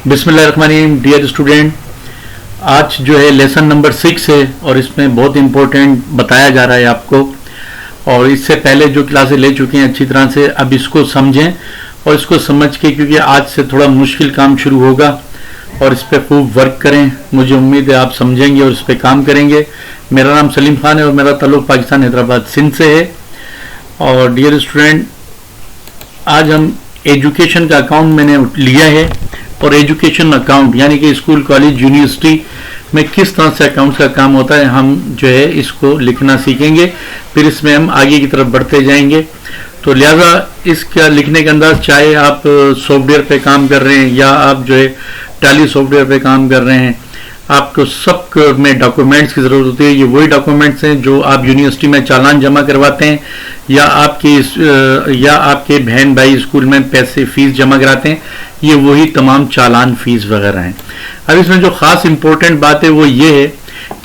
बिस्मिल्लाहिर्रहमानिर्रहीम। Dear student, आज जो है लेसन नंबर 6 है और इसमें बहुत इम्पोर्टेंट बताया जा रहा है आपको। और इससे पहले जो क्लासेस ले चुके हैं अच्छी तरह से, अब इसको समझें और इसको समझ के, क्योंकि आज से थोड़ा मुश्किल काम शुरू होगा और इस पर खूब वर्क करें। मुझे उम्मीद है आप समझेंगे और इस पर काम करेंगे। मेरा नाम सलीम खान है और मेरा ताल्लुक़ पाकिस्तान हैदराबाद सिंध से है। और डियर स्टूडेंट, आज हम एजुकेशन का अकाउंट मैंने लिया है और एजुकेशन अकाउंट यानी कि स्कूल, कॉलेज, यूनिवर्सिटी में किस तरह से अकाउंट्स का काम होता है, हम जो है इसको लिखना सीखेंगे। फिर इसमें हम आगे की तरफ बढ़ते जाएंगे। तो लिहाजा इसका लिखने का अंदाज, चाहे आप सॉफ्टवेयर पे काम कर रहे हैं या आप जो है टैली सॉफ्टवेयर पे काम कर रहे हैं, आपको सब में डॉक्यूमेंट्स की ज़रूरत होती है। ये वही डॉक्यूमेंट्स हैं जो आप यूनिवर्सिटी में चालान जमा करवाते हैं या आपके बहन भाई स्कूल में पैसे फीस जमा कराते हैं। ये वही तमाम चालान, फीस वगैरह हैं। अब इसमें जो ख़ास इम्पोर्टेंट बात है वो ये है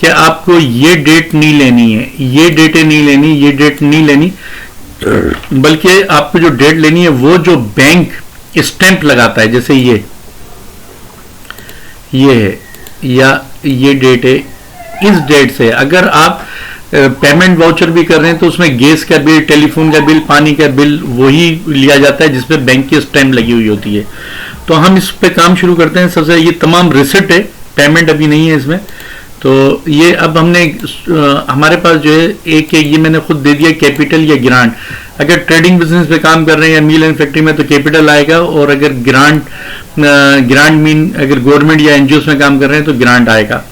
कि आपको ये डेट नहीं लेनी है, ये डेटें नहीं लेनी, ये डेट नहीं लेनी, बल्कि आपको जो डेट लेनी है वो जो बैंक स्टैंप लगाता है, जैसे ये है या ये डेट है, इस डेट से अगर आप पेमेंट वाउचर भी कर रहे हैं तो उसमें गैस का बिल, टेलीफोन का बिल, पानी का बिल वही लिया जाता है जिसपे बैंक की स्टैंप लगी हुई होती है। तो हम इस पे काम शुरू करते हैं। सबसे ये तमाम रिसिप्ट है, पेमेंट अभी नहीं है इसमें। तो ये अब हमने हमारे पास जो है एक ये मैंने खुद दे दिया, कैपिटल या ग्रांट। अगर ट्रेडिंग बिजनेस पे काम कर रहे हैं या मिल एंड फैक्ट्री में तो कैपिटल आएगा, और अगर ग्रांट मीन अगर गवर्नमेंट या एनजीओ में काम कर रहे हैं तो ग्रांट आएगा।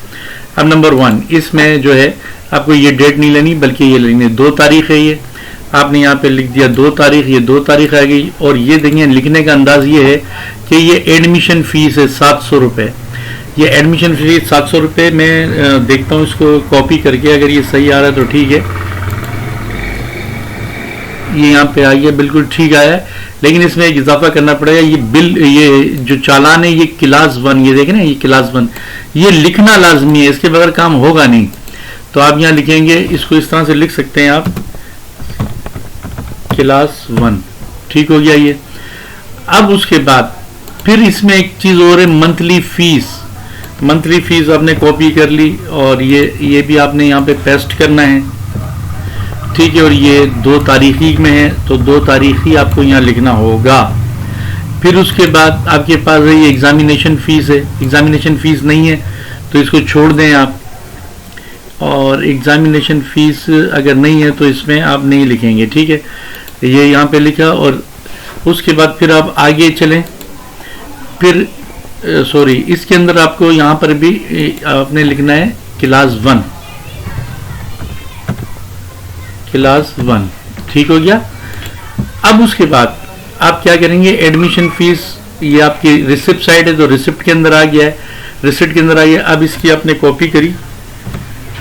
अब नंबर 1, इसमें जो है आपको ये डेट नहीं लेनी बल्कि ये लेनी है 2 तारीख है। ये आपने यहाँ पे लिख दिया 2 तारीख, ये 2 तारीख आ गई। और ये देखिए लिखने का अंदाज ये है कि ये एडमिशन फीस है 700 रुपये। ये एडमिशन फीस 700 रुपये। मैं देखता हूँ इसको कॉपी करके, अगर ये सही आ रहा है तो ठीक है। ये यहाँ पे आ गया, बिल्कुल ठीक आया है, लेकिन इसमें एक इजाफा करना पड़ेगा। ये बिल, ये जो चालान है ये क्लास 1, ये देखें ना, ये क्लास 1, ये लिखना लाजमी है, इसके बगैर काम होगा नहीं। तो आप यहाँ लिखेंगे, इसको इस तरह से लिख सकते हैं आप, क्लास 1, ठीक हो गया ये। अब उसके बाद फिर इसमें एक चीज़ और है, मंथली फीस। मंथली फीस आपने कॉपी कर ली और ये भी आपने यहाँ पे पेस्ट करना है, ठीक है। और ये 2 तारीखी में है तो 2 तारीख ही आपको यहाँ लिखना होगा। फिर उसके बाद आपके पास है ये एग्जामिनेशन फीस है। एग्जामिनेशन फीस नहीं है तो इसको छोड़ दें आप, और एग्जामिनेशन फीस अगर नहीं है तो इसमें आप नहीं लिखेंगे, ठीक है। ये यहाँ पे लिखा। और उसके बाद फिर आप आगे चलें। फिर सॉरी, इसके अंदर आपको यहाँ पर भी आपने लिखना है क्लास 1, क्लास 1, ठीक हो गया। अब उसके बाद आप क्या करेंगे, एडमिशन फीस, ये आपकी रिसिप्ट साइड है तो रिसिप्ट के अंदर आ गया है, रिसिप्ट के अंदर आ गया। अब इसकी आपने कॉपी करी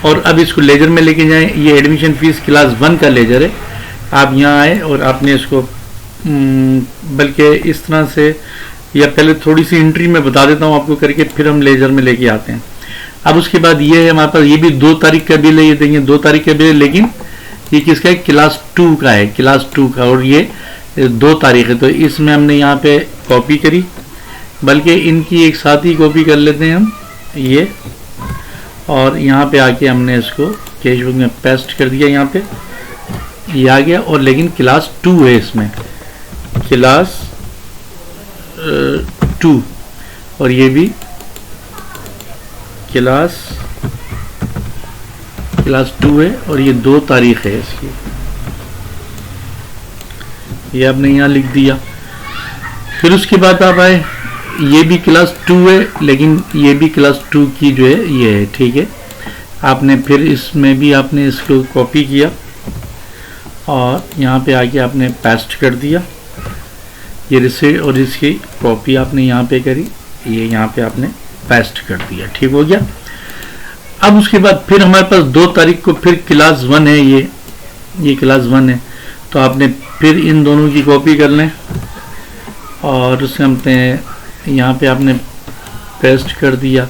और अब इसको लेजर में लेके जाएं। ये एडमिशन फीस क्लास 1 का लेजर है। आप यहाँ आए और आपने इसको बल्कि इस तरह से, या पहले थोड़ी सी एंट्री में बता देता हूँ आपको करके, फिर हम लेजर में लेके आते हैं। अब उसके बाद ये है हमारे पास, ये भी 2 तारीख का बिल है। ये देखेंगे 2 तारीख का बिल है, लेकिन ये किसका है, क्लास 2 का है, क्लास 2 का, और ये 2 तारीख है। तो इसमें हमने यहाँ पे कॉपी करी, बल्कि इनकी एक साथ ही कॉपी कर लेते हैं हम ये, और यहाँ पे आके हमने इसको कैश बुक में पेस्ट कर दिया। यहाँ पे ये आ गया, और लेकिन क्लास 2 है इसमें, क्लास 2, और ये भी क्लास 2 है, और ये 2 तारीख है इसकी, ये आपने यहाँ लिख दिया। फिर उसके बाद आप आए, ये भी क्लास 2 है, लेकिन ये भी क्लास 2 की जो है ये है, ठीक है। आपने फिर इसमें भी आपने इसको कॉपी किया और यहाँ पे आके आपने पेस्ट कर दिया ये रिसीट, और इसकी कॉपी आपने यहाँ पे करी, ये यहाँ पे आपने पेस्ट कर दिया, ठीक हो गया। अब उसके बाद फिर हमारे पास 2 तारीख को फिर क्लास 1 है, ये क्लास 1 है। तो आपने फिर इन दोनों की कॉपी कर लें और उससे हमने यहाँ पे आपने पेस्ट कर दिया।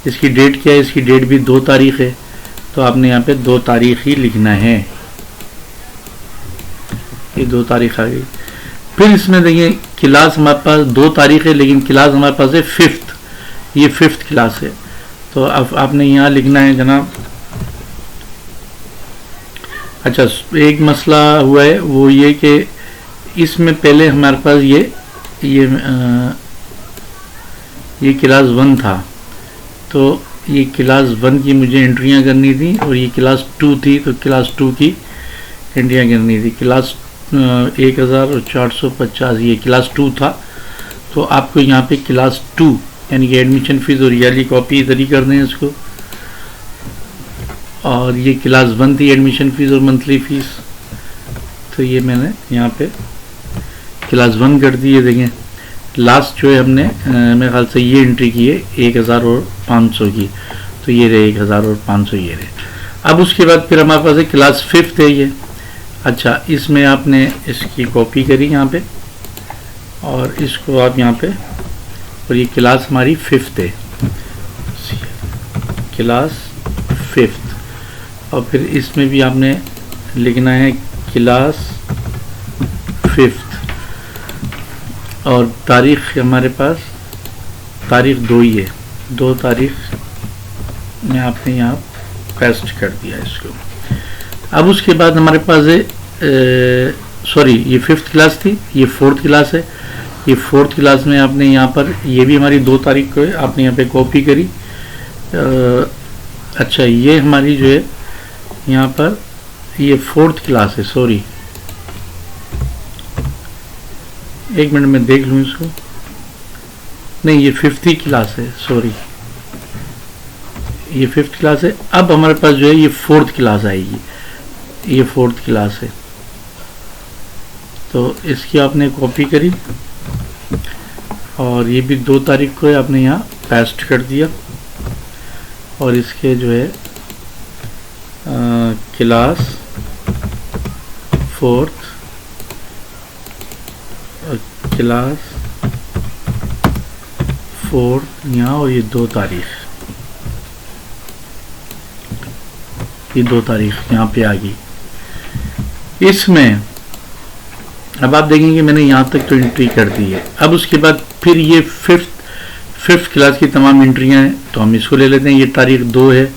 इसकी डेट क्या है, इसकी डेट भी 2 तारीख है, तो आपने यहाँ पे 2 तारीख ही लिखना है। ये 2 तारीख आ गई। फिर इसमें देखिए क्लास हमारे पास 2 तारीख है, लेकिन क्लास हमारे पास है 5th, ये 5th क्लास है। तो अब आपने यहाँ लिखना है जनाब। अच्छा, एक मसला हुआ है वो ये कि इसमें पहले हमारे पास ये क्लास 1 था, तो ये क्लास 1 की मुझे एंट्रियां करनी थी, और ये क्लास 2 थी तो क्लास 2 की एंट्रियां करनी थी। क्लास 1450 ये क्लास 2 था, तो आपको यहाँ पे क्लास 2 यानी कि एडमिशन फीस और ईयरली कॉपी इधर ही कर दें इसको। और ये क्लास 1 थी एडमिशन फीस और मंथली फीस, तो ये मैंने यहाँ पे क्लास 1 कर दी है। देखें लास्ट जो है हमने मेरे ख्याल से ये एंट्री की है 1500 की, तो ये रहे 1500 ये रहे। अब उसके बाद फिर हमारे पास है क्लास 5th है ये। अच्छा, इसमें आपने इसकी कॉपी करी यहाँ पे, और इसको आप यहाँ पे, और ये क्लास हमारी 5th है, क्लास 5th। और फिर इसमें भी आपने लिखना है क्लास 5th, और तारीख हमारे पास तारीख 2 ही है, 2 तारीख में आपने यहाँ पेस्ट कर दिया इसको। अब उसके बाद हमारे पास है सॉरी, ये 5th क्लास थी, ये 4th क्लास है। ये 4th क्लास में आपने यहाँ पर, ये भी हमारी 2 तारीख को है, आपने यहाँ पे कॉपी करी। अच्छा, ये हमारी जो है यहाँ पर ये 4th क्लास है, सॉरी एक मिनट में देख लूँ इसको, नहीं ये 5th क्लास है, सॉरी ये 5th क्लास है। अब हमारे पास जो है ये 4th क्लास आएगी, ये 4th क्लास है, तो इसकी आपने कॉपी करी, और ये भी 2 तारीख को है, आपने यहाँ पेस्ट कर दिया। और इसके जो है क्लास 4th, क्लास 4th यहाँ, और ये 2 तारीख, ये 2 तारीख यहाँ पे आ गई। इसमें अब आप देखेंगे मैंने यहाँ तक तो एंट्री कर दी है। अब उसके बाद फिर ये 5th क्लास की तमाम एंट्रियाँ हैं, तो हम इसको ले लेते हैं। ये तारीख 2 है,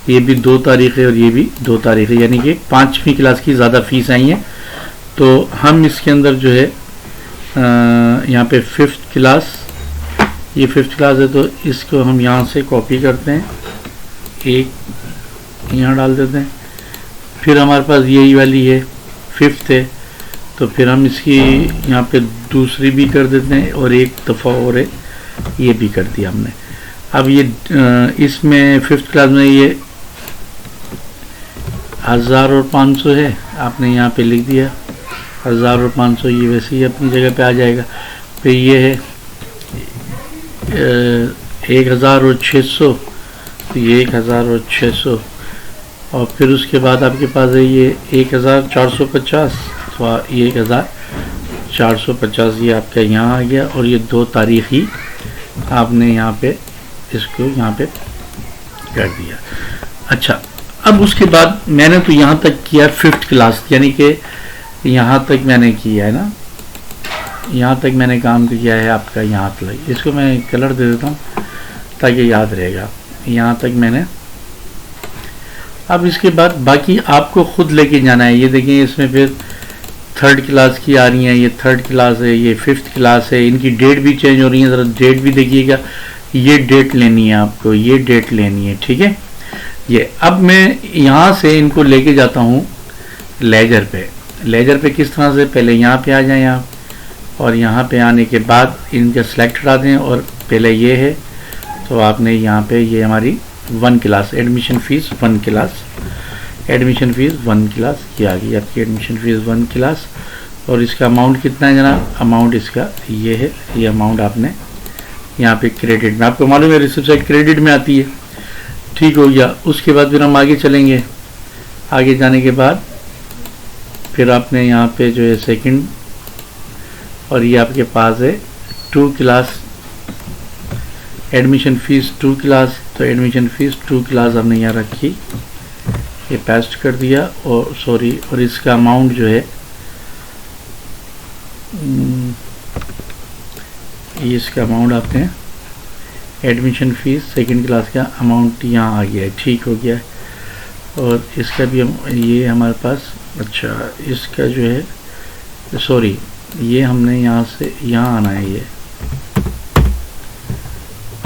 ये भी 2 तारीख है, और ये भी 2 तारीख है, यानी कि 5वीं क्लास की ज़्यादा फीस आई है। तो हम इसके अंदर जो है यहाँ पे 5th क्लास, ये 5th क्लास है, तो इसको हम यहाँ से कॉपी करते हैं, एक यहाँ डाल देते हैं। फिर हमारे पास यही वाली है 5th है, तो फिर हम इसकी यहाँ पे दूसरी भी कर देते हैं, और एक दफ़ा और है, ये भी कर दिया हमने। अब ये इसमें 5th क्लास में ये 1500 है, आपने यहाँ पे लिख दिया 1500, ये वैसे ही अपनी जगह पे आ जाएगा। फिर ये है 1600, तो ये 1600, और फिर उसके बाद आपके पास है ये 1450, तो ये 1450 ये आपका यहाँ आ गया, और ये 2 तारीख ही आपने यहाँ पे इसको यहाँ पे कर दिया। अच्छा, अब उसके बाद मैंने तो यहाँ तक किया 5th क्लास, यानी कि यहाँ तक मैंने किया है ना, यहाँ तक मैंने काम किया है आपका यहाँ तक। इसको मैं कलर दे देता हूँ ताकि याद रहेगा, यहाँ तक मैंने। अब इसके बाद बाकी आपको खुद लेके जाना है। ये देखें इसमें फिर 3rd क्लास की आ रही हैं, ये 3rd क्लास है, ये 5th क्लास है, इनकी डेट भी चेंज हो रही है, ज़रा डेट भी देखिएगा। ये डेट लेनी है आपको, ये डेट लेनी है, ठीक है। ये अब मैं यहाँ से इनको लेके जाता हूँ लेजर पे। लेजर पे किस तरह से, पहले यहाँ पे आ जाएं आप, और यहाँ पे आने के बाद इनका सेलेक्ट करा दें, और पहले ये है तो आपने यहाँ पे ये हमारी 1 class admission fees 1 class, admission fees 1 class ये आ गई आपकी एडमिशन फ़ीस 1 क्लास। और इसका अमाउंट कितना है जनाब, अमाउंट इसका ये है, ये अमाउंट आपने यहाँ पे क्रेडिट में, आपको मालूम है रिसिप्ट साइड क्रेडिट में आती है, ठीक हो गया। उसके बाद फिर हम आगे चलेंगे, आगे जाने के बाद फिर आपने यहाँ पे जो है सेकंड, और ये आपके पास है 2 क्लास एडमिशन फ़ीस 2 क्लास, तो एडमिशन फ़ीस 2 क्लास हमने यहाँ रखी, ये पेस्ट कर दिया, और सॉरी, और इसका अमाउंट जो है ये इसका अमाउंट आते हैं, एडमिशन फ़ीस सेकंड क्लास का अमाउंट यहाँ आ गया है, ठीक हो गया है। और इसका भी ये हमारे पास, अच्छा इसका जो है, सॉरी ये हमने यहाँ से यहाँ आना है ये,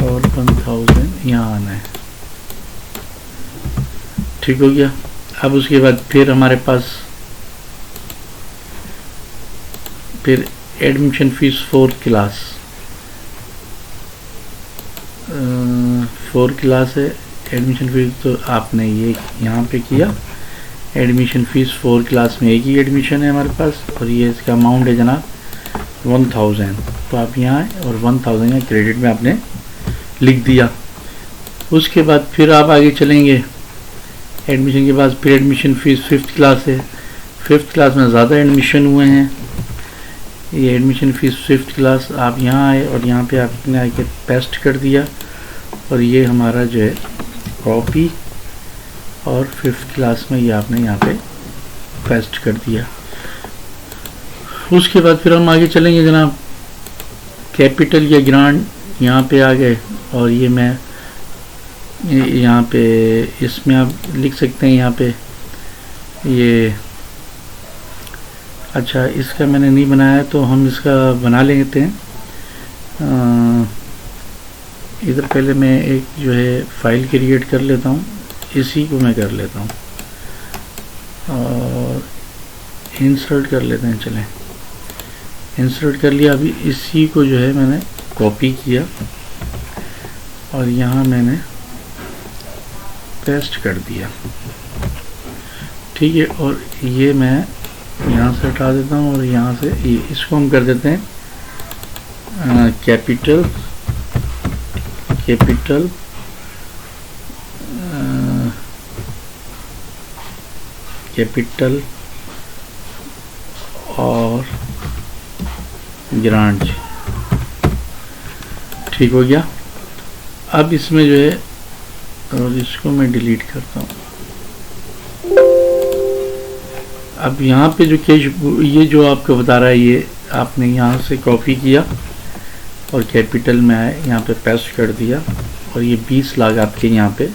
और 1000 यहाँ आना है, ठीक हो गया। अब उसके बाद फिर हमारे पास फिर एडमिशन फ़ीस 4 क्लास, 4 क्लास है एडमिशन फ़ीस, तो आपने ये यहाँ पे किया, एडमिशन फ़ीस 4 क्लास में एक ही एडमिशन है हमारे पास, और ये इसका अमाउंट है जनाब 1000, तो आप यहाँ आए और 1000 यहाँ क्रेडिट में आपने लिख दिया। उसके बाद फिर आप आगे चलेंगे, एडमिशन के बाद फिर एडमिशन फ़ीस 5th क्लास है, 5th क्लास में ज़्यादा एडमिशन हुए हैं, ये एडमिशन फ़ीस 5th क्लास, आप यहाँ आए और यहाँ पे आपने आके पेस्ट कर दिया, और ये हमारा जो है कॉपी, और 5th क्लास में ये आपने यहाँ पे पेस्ट कर दिया। उसके बाद फिर हम आगे चलेंगे जनाब, कैपिटल या ग्रांट यहाँ पे आ गए, और ये मैं यहाँ पे इसमें आप लिख सकते हैं यहाँ पे ये, अच्छा इसका मैंने नहीं बनाया तो हम इसका बना लेते हैं। इधर पहले मैं एक जो है फाइल क्रिएट कर लेता हूँ, इसी को मैं कर लेता हूँ और इंसर्ट कर लेते हैं, चलें इंसर्ट कर लिया। अभी इसी को जो है मैंने कॉपी किया और यहाँ मैंने पेस्ट कर दिया, ठीक है। और ये मैं यहाँ से हटा देता हूँ और यहाँ से इसको हम कर देते हैं कैपिटल और ग्रांट, ठीक हो गया। अब इसमें जो है, और इसको मैं डिलीट करता हूँ। अब यहाँ पे जो कैश, ये जो आपको बता रहा है, ये आपने यहाँ से कॉपी किया और कैपिटल में आए, यहाँ पे पेस्ट कर दिया, और ये 20 लाख आपके यहाँ पे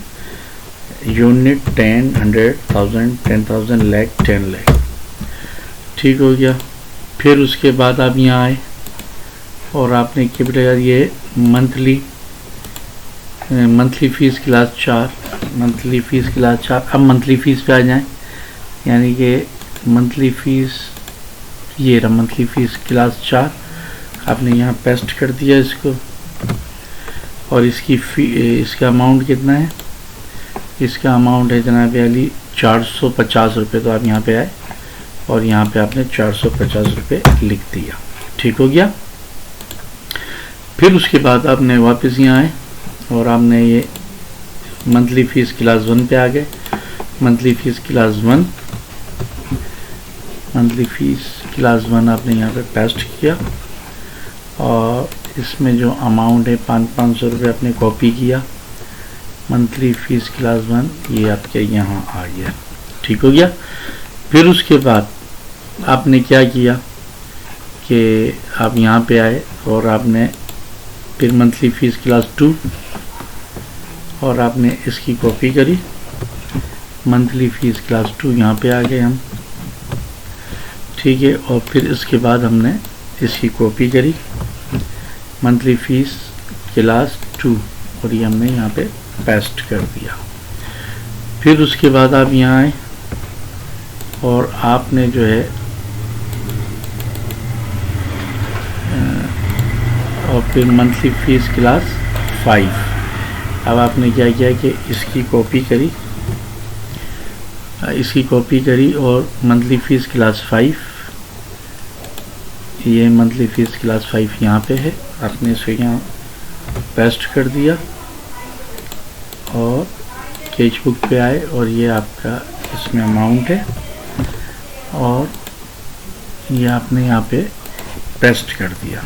यूनिट 10, 100,000, 10,000, लाख, 10 लाख, ठीक हो गया। फिर उसके बाद आप यहाँ आए और आपने कैपिटल, ये monthly fees class 4, monthly fees class 4। अब मंथली फ़ीस पे आ जाएं, यानी कि मंथली फ़ीस, ये रहा मंथली फ़ीस क्लास 4, आपने यहाँ पेस्ट कर दिया इसको, और इसका अमाउंट कितना है, इसका अमाउंट है जनाब अली 450 रुपये। तो आप यहाँ पे आए और यहाँ पे आपने 450 रुपये लिख दिया, ठीक हो गया। फिर उसके बाद आपने वापस यहाँ आए और आपने ये मंथली फ़ीस क्लास 1 पे आ गए, monthly fees class 1, monthly fees class 1 आपने यहाँ पे पेस्ट किया, और इसमें जो अमाउंट है 500 रुपये आपने कॉपी किया, मंथली फ़ीस क्लास 1 ये आपके यहाँ आ गया, ठीक हो गया। फिर उसके बाद आपने क्या किया कि आप यहाँ पे आए और आपने फिर मंथली फ़ीस क्लास 2, और आपने इसकी कॉपी करी, मंथली फ़ीस क्लास 2 यहाँ पे आ गए हम, ठीक है। और फिर इसके बाद हमने इसकी कॉपी करी, मंथली फ़ीस क्लास 2, और ये हमने यहाँ पे पेस्ट कर दिया। फिर उसके बाद आप यहाँ आए और आपने जो है और फिर मंथली फ़ीस क्लास 5, अब आपने क्या किया कि इसकी कॉपी करी और मंथली फ़ीस क्लास 5, ये मंथली फ़ीस क्लास 5 यहाँ पे है, आपने इसको यहाँ पेस्ट कर दिया और कैश बुक पे आए और ये आपका इसमें अमाउंट है और ये आपने यहाँ पे पेस्ट कर दिया,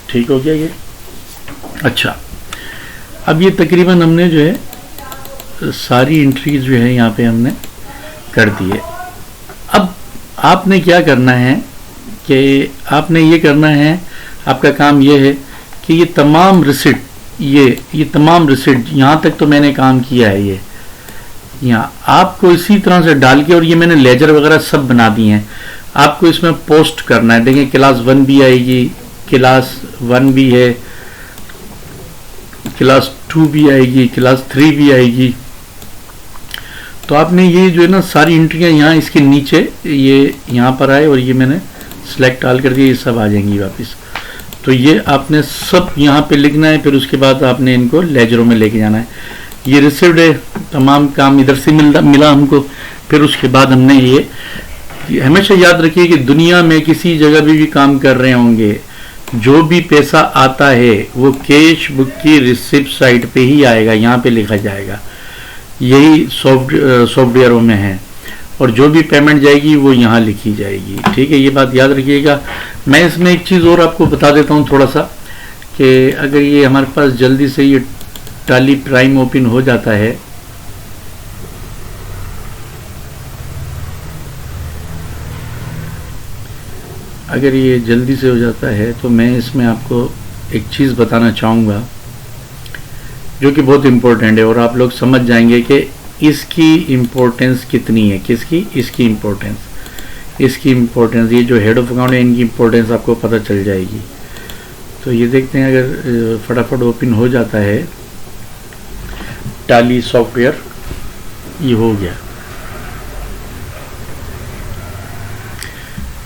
ठीक हो गया ये। अच्छा, अब ये तकरीबन हमने जो है सारी एंट्रीज जो है यहाँ पे हमने कर दी है। अब आपने क्या करना है कि आपने ये करना है, आपका काम ये है कि ये तमाम रिसिट, ये तमाम रिसिट यहाँ तक तो मैंने काम किया है। ये यहाँ आपको इसी तरह से डाल के, और ये मैंने लेजर वगैरह सब बना दिए हैं, आपको इसमें पोस्ट करना है। देखिए क्लास 1 भी आएगी, क्लास 1 भी है, क्लास 2 भी आएगी, क्लास 3 भी आएगी। तो आपने ये जो है ना सारी एंट्रियां यहाँ इसके नीचे ये यहाँ पर आए और ये मैंने सिलेक्ट ऑल कर दिया, ये सब आ जाएंगी वापस। तो ये आपने सब यहाँ पे लिखना है, फिर उसके बाद आपने इनको लेजरों में लेके जाना है। ये रिसीव्ड है, तमाम काम इधर से मिला हमको। फिर उसके बाद हमने ये हमेशा याद रखिए कि दुनिया में किसी जगह भी काम कर रहे होंगे, जो भी पैसा आता है वो कैश बुक की रिसिप्ट साइड पे ही आएगा, यहाँ पे लिखा जाएगा। यही सॉफ्टवेयरों में है, और जो भी पेमेंट जाएगी वो यहाँ लिखी जाएगी। ठीक है, ये बात याद रखिएगा। मैं इसमें एक चीज़ और आपको बता देता हूँ थोड़ा सा, कि अगर ये हमारे पास जल्दी से ये टैली प्राइम ओपन हो जाता है, अगर ये जल्दी से हो जाता है तो मैं इसमें आपको एक चीज़ बताना चाहूँगा जो कि बहुत इम्पोर्टेंट है, और आप लोग समझ जाएंगे कि इसकी इम्पोर्टेंस कितनी है। किसकी? इसकी इम्पोर्टेंस, इसकी इम्पोर्टेंस। ये जो हेड ऑफ अकाउंट है इनकी इम्पोर्टेंस आपको पता चल जाएगी। तो ये देखते हैं, अगर फटाफट ओपन हो जाता है टैली सॉफ्टवेयर, ये हो गया।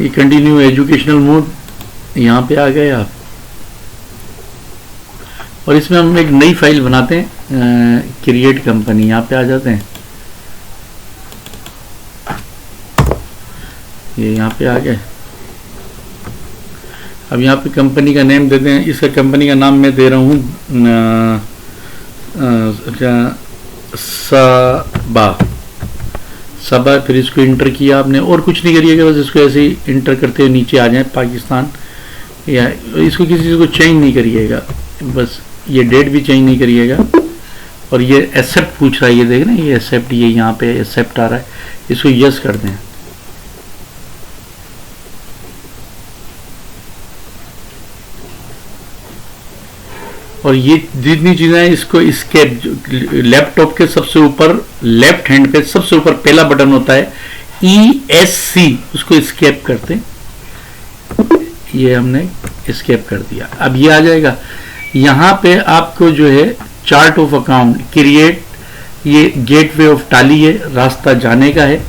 ये कंटिन्यू एजुकेशनल मोड, यहाँ पे आ गए आप, और इसमें हम एक नई फाइल बनाते हैं, क्रिएट कंपनी, यहाँ पे आ जाते हैं। ये यहाँ पे आ गए। अब यहाँ पे कंपनी का नेम देते हैं। इसका कंपनी का नाम मैं दे रहा हूँ सबा। फिर इसको इंटर किया आपने, और कुछ नहीं करिएगा, बस इसको ऐसे ही इंटर करते हुए नीचे आ जाए पाकिस्तान, या इसको किसी चीज़ को चेंज नहीं करिएगा, बस ये डेट भी चेंज नहीं करिएगा। और ये एक्सेप्ट पूछ रहा है, ये देख रहे हैं, ये एक्सेप्ट, ये यहाँ पे एक्सेप्ट आ रहा है, इसको यस कर दें। और ये जितनी चीज़ें हैं इसको स्केप, लैपटॉप के सबसे ऊपर लेफ्ट हैंड पे सबसे ऊपर पहला बटन होता है ESC, उसको स्केप करते हैं। ये हमने स्केप कर दिया। अब ये आ जाएगा, यहाँ पे आपको जो है चार्ट ऑफ अकाउंट क्रिएट, ये गेटवे ऑफ टैली है, रास्ता जाने का है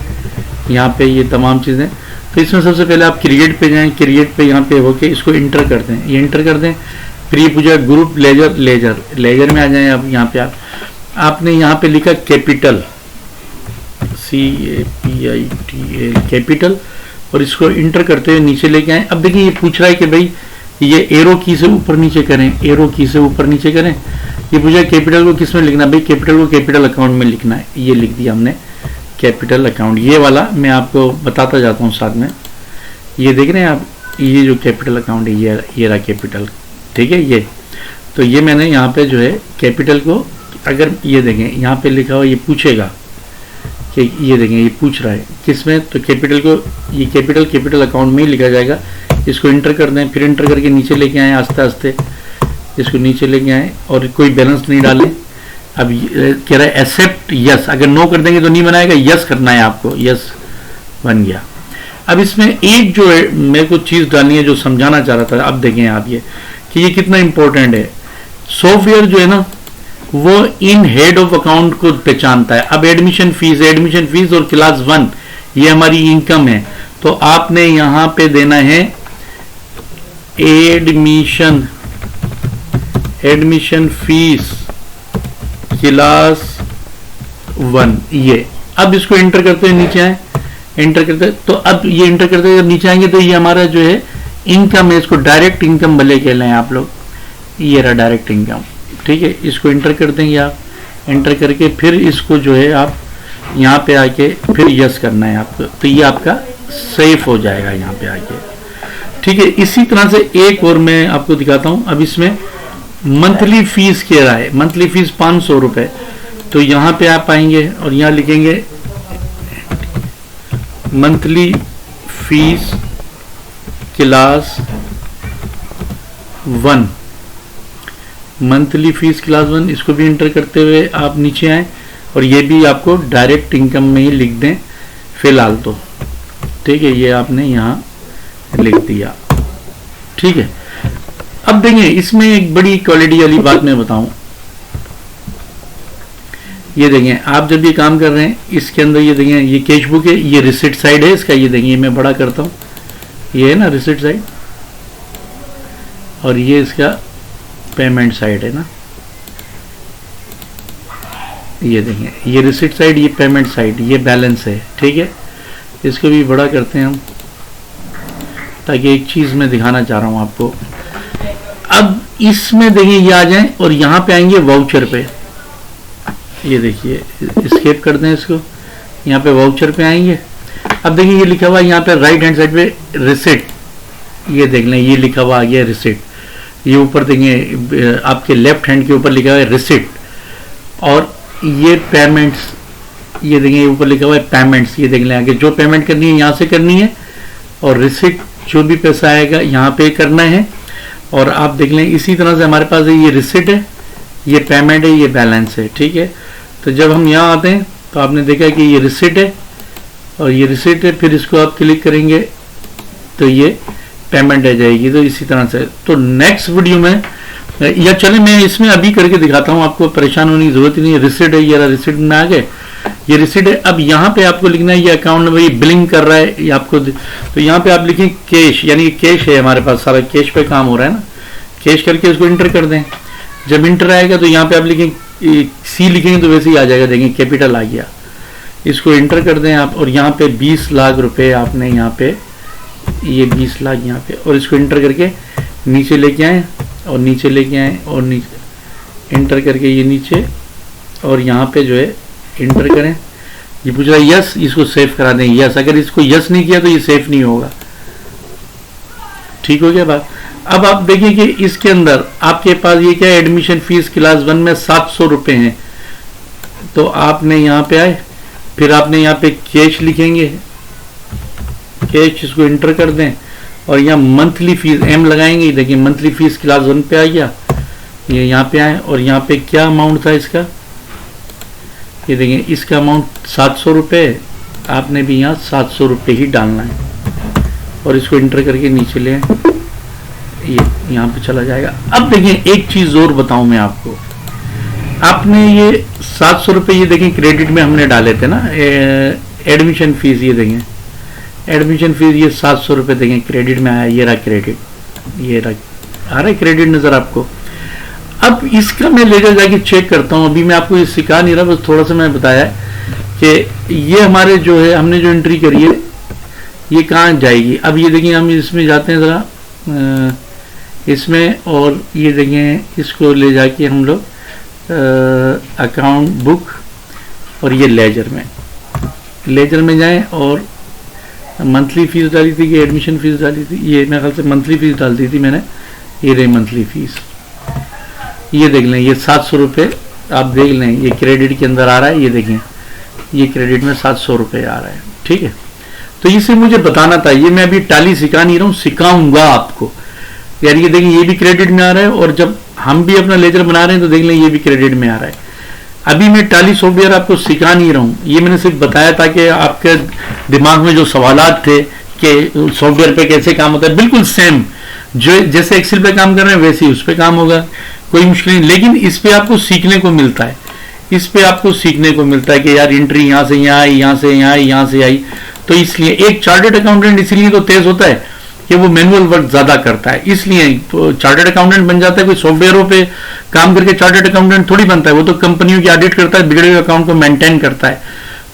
यहाँ पे, ये तमाम चीज़ें। तो इसमें सबसे पहले आप क्रिएट पे जाएं, क्रिएट पे यहाँ पे होके इसको इंटर कर दें, ये इंटर कर दें। फिर ये पूछा ग्रुप लेजर, लेजर में आ जाएं आप। यहाँ पे आपने यहाँ पे लिखा कैपिटल, CAPITAL, कैपिटल, और इसको इंटर करते हुए नीचे लेके आए। अब देखिए ये पूछ रहा है कि भाई ये एरो की से ऊपर नीचे करें, एरो की से ऊपर नीचे करें। ये पूछा कैपिटल को किस में लिखना, भाई कैपिटल को कैपिटल अकाउंट में लिखना है, ये लिख दिया हमने कैपिटल अकाउंट। ये वाला मैं आपको बताता जाता हूँ साथ में। ये देख रहे हैं आप, ये जो कैपिटल अकाउंट है ये रहा कैपिटल, ठीक है। ये तो ये मैंने यहाँ पे जो है कैपिटल को, अगर ये देखें यहाँ पे लिखा हुआ, ये पूछेगा कि ये देखें ये पूछ रहा है किस में, तो कैपिटल को, ये कैपिटल अकाउंट में ही लिखा जाएगा। इसको इंटर कर दें, फिर इंटर करके नीचे लेके आए, आस्ते आस्ते इसको नीचे लेके आए, और कोई बैलेंस नहीं डालें। अब कह रहा है एक्सेप्ट यस, अगर नो कर देंगे तो नहीं बनाएगा, यस करना है आपको, यस बन गया। अब इसमें एक जो है मेरे को चीज़ डालनी है जो समझाना चाह रहा था। अब देखें आप ये कि ये कितना इंपॉर्टेंट है। सॉफ्टवेयर जो है ना वो इन हेड ऑफ अकाउंट को पहचानता है। अब एडमिशन फीस और क्लास 1 ये हमारी इनकम है, तो आपने यहां पे देना है एडमिशन फीस क्लास 1, ये। अब इसको इंटर करते हुए नीचे आए, इंटर करते, तो अब ये इंटर करते हुए जब नीचे आएंगे तो ये हमारा जो है इनकम है, इसको डायरेक्ट इनकम भले कह लें आप लोग, ये रहा डायरेक्ट इनकम, ठीक है। इसको इंटर कर देंगे आप, इंटर करके फिर इसको जो है आप यहाँ पे आके फिर यस करना है आपको, तो ये आपका सेफ हो जाएगा यहाँ पे आके, ठीक है। इसी तरह से एक और मैं आपको दिखाता हूँ। अब इसमें मंथली फीस कह रहा है, मंथली फीस 500 रुपये। तो यहाँ पे आप आएंगे और यहाँ लिखेंगे monthly fees class 1, monthly fees class 1, इसको भी इंटर करते हुए आप नीचे आए और ये भी आपको डायरेक्ट इनकम में ही लिख दें फिलहाल तो, ठीक है, ये आपने यहाँ लिख दिया, ठीक है। अब देखिए इसमें एक बड़ी क्वालिटी वाली बात मैं बताऊं, ये देखिए आप जब ये काम कर रहे हैं इसके अंदर ये देखिए ये कैश बुक है, ये रिसिट साइड है इसका, ये देखिए मैं बड़ा करता हूं, ये है ना रिसिट साइड, और ये इसका पेमेंट साइड है ना, ये देखिए ये रिसिट साइड, ये पेमेंट साइड, ये बैलेंस है, ठीक है। इसको भी बड़ा करते हैं हम, ताकि एक चीज मैं दिखाना चाह रहा हूं आपको। अब इसमें देखिए ये आ जाए और यहाँ पे आएंगे वाउचर पे, ये देखिए स्केप कर दें इसको, यहाँ पे वाउचर पे आएंगे। अब देखिए ये लिखा हुआ है यहाँ पे राइट हैंड साइड पे रिसिट, ये देख लें ये लिखा हुआ आ गया रिसिट, ये ऊपर देखिए आपके लेफ्ट हैंड के ऊपर लिखा हुआ है रिसिट, और ये पेमेंट्स, ये देखिए ऊपर लिखा हुआ है पेमेंट्स, ये देख लें आगे जो पेमेंट करनी है यहाँ से करनी है, और रिसिट जो भी पैसा आएगा यहाँ पे करना है। और आप देख लें इसी तरह से हमारे पास ये रिसिट है, ये पेमेंट है, ये बैलेंस है, ठीक है। तो जब हम यहाँ आते हैं तो आपने देखा कि ये रिसिट है और ये रिसिट है, फिर इसको आप क्लिक करेंगे तो ये पेमेंट आ जाएगी। तो इसी तरह से तो नेक्स्ट वीडियो में, या चले मैं इसमें अभी करके दिखाता हूँ, आपको परेशान होने की जरूरत ही नहीं है। रिसिट है, ये रिसिट में आ गए, ये रिसिट है। अब यहाँ पे आपको लिखना है ये अकाउंट नंबर, ये बिलिंग कर रहा है ये आपको, तो यहाँ पे आप लिखें कैश, यानी कैश है हमारे पास, सारा कैश पे काम हो रहा है ना, कैश करके इसको इंटर कर दें। जब इंटर आएगा तो यहाँ पे आप लिखें सी, लिखेंगे तो वैसे ही आ जाएगा, देखें कैपिटल आ गया, इसको इंटर कर दें आप। और यहाँ पे 20 लाख रुपए आपने यहाँ पे, ये 20 लाख यहाँ पे, और इसको इंटर करके नीचे लेके आए और नीचे लेके आए और नीचे इंटर करके ये नीचे, और यहाँ पे जो है इंटर करें। ये पूछ रहा है यस, इसको सेव करा दें यस, अगर इसको यस नहीं किया तो ये सेव नहीं होगा, ठीक हो गया बात। अब आप देखिए कि इसके अंदर आपके पास ये क्या है, एडमिशन फीस क्लास 1 में 700 रुपये हैं। तो आपने यहाँ पे आए, फिर आपने यहाँ पे कैश लिखेंगे, कैश, इसको इंटर कर दें और यहाँ मंथली फीस एम लगाएंगे। देखिए मंथली फीस क्लास 1 पे आ गया, ये यहाँ पे आए और यहाँ पे क्या अमाउंट था इसका, ये देखिए इसका अमाउंट 700 रुपये, आपने भी यहाँ 700 रुपये ही डालना है और इसको इंटर करके नीचे ले आए, ये यहाँ पे चला जाएगा। अब देखिए एक चीज और बताऊं मैं आपको, आपने ये 700 रुपये ये देखें क्रेडिट में हमने डाले थे ना, एडमिशन फीस, ये देखें एडमिशन फीस, ये 700 रुपये देखें क्रेडिट में आया, ये रहा क्रेडिट, ये रहा आ रहा है क्रेडिट नजर आपको। अब इसका मैं लेकर जाके चेक करता हूँ, अभी मैं आपको ये सिखा नहीं रहा, बस थोड़ा सा मैं बताया कि ये हमारे जो है हमने जो एंट्री करी है ये कहाँ जाएगी। अब ये देखिए हम इसमें जाते हैं ज़रा इसमें, और ये देखें इसको ले जाके हम लोग अकाउंट बुक, और ये लेजर में जाएं और मंथली फीस डाली थी कि एडमिशन फीस डाली थी, ये मेरे ख्याल से मंथली फीस डाल दी थी मैंने, ये रही मंथली फीस, ये देख लें ये 700 रुपये आप देख लें, ये क्रेडिट के अंदर आ रहा है, ये देखें ये क्रेडिट में 700 रुपये आ रहा है, ठीक है। तो इसे मुझे बताना था, ये मैं अभी टाली सिखा नहीं रहा हूँ, सिखाऊंगा आपको यार। ये देखिए ये भी क्रेडिट में आ रहा है, और जब हम भी अपना लेजर बना रहे हैं तो देख लें ये भी क्रेडिट में आ रहा है। अभी मैं टाली सॉफ्टवेयर आपको सिखा नहीं रहा हूँ, ये मैंने सिर्फ बताया था कि आपके दिमाग में जो सवालात थे कि सॉफ्टवेयर पे कैसे काम होता है, बिल्कुल सेम जो जैसे एक्सेल पे काम कर रहे हैं वैसे ही उस पर काम होगा, कोई मुश्किल नहीं। लेकिन इस पे आपको सीखने को मिलता है, इस पे आपको सीखने को मिलता है कि यार एंट्री यहाँ से यहाँ आई, यहाँ से यहाँ आई, यहाँ से आई। तो इसलिए एक चार्टर्ड अकाउंटेंट इसलिए तो तेज होता है कि वो मैनुअल वर्क ज्यादा करता है, इसलिए तो चार्टर्ड अकाउंटेंट बन जाता है। कोई सॉफ्टवेयरों पे काम करके चार्टर्ड अकाउंटेंट थोड़ी बनता है, वो तो कंपनियों की ऑडिट करता है, बिगड़े हुए अकाउंट को मेंटेन करता है,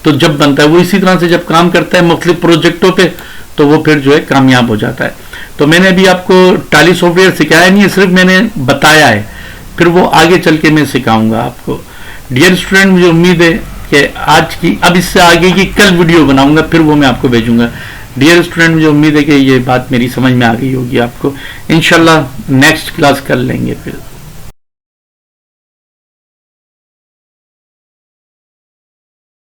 तो जब बनता है वो इसी तरह से जब काम करता है मुख्तलिफ प्रोजेक्टों पे, तो वो फिर जो है कामयाब हो जाता है। तो मैंने अभी आपको टाली सॉफ्टवेयर सिखाया नहीं है, सिर्फ मैंने बताया है, फिर वो आगे चल के मैं सिखाऊंगा आपको। डियर स्टूडेंट, मुझे उम्मीद है कि आज की, अब इससे आगे की कल वीडियो बनाऊंगा, फिर वो मैं आपको भेजूंगा। डियर स्टूडेंट, मुझे उम्मीद है कि ये बात मेरी समझ में आ गई होगी आपको। इंशाल्लाह नेक्स्ट क्लास कर लेंगे फिर।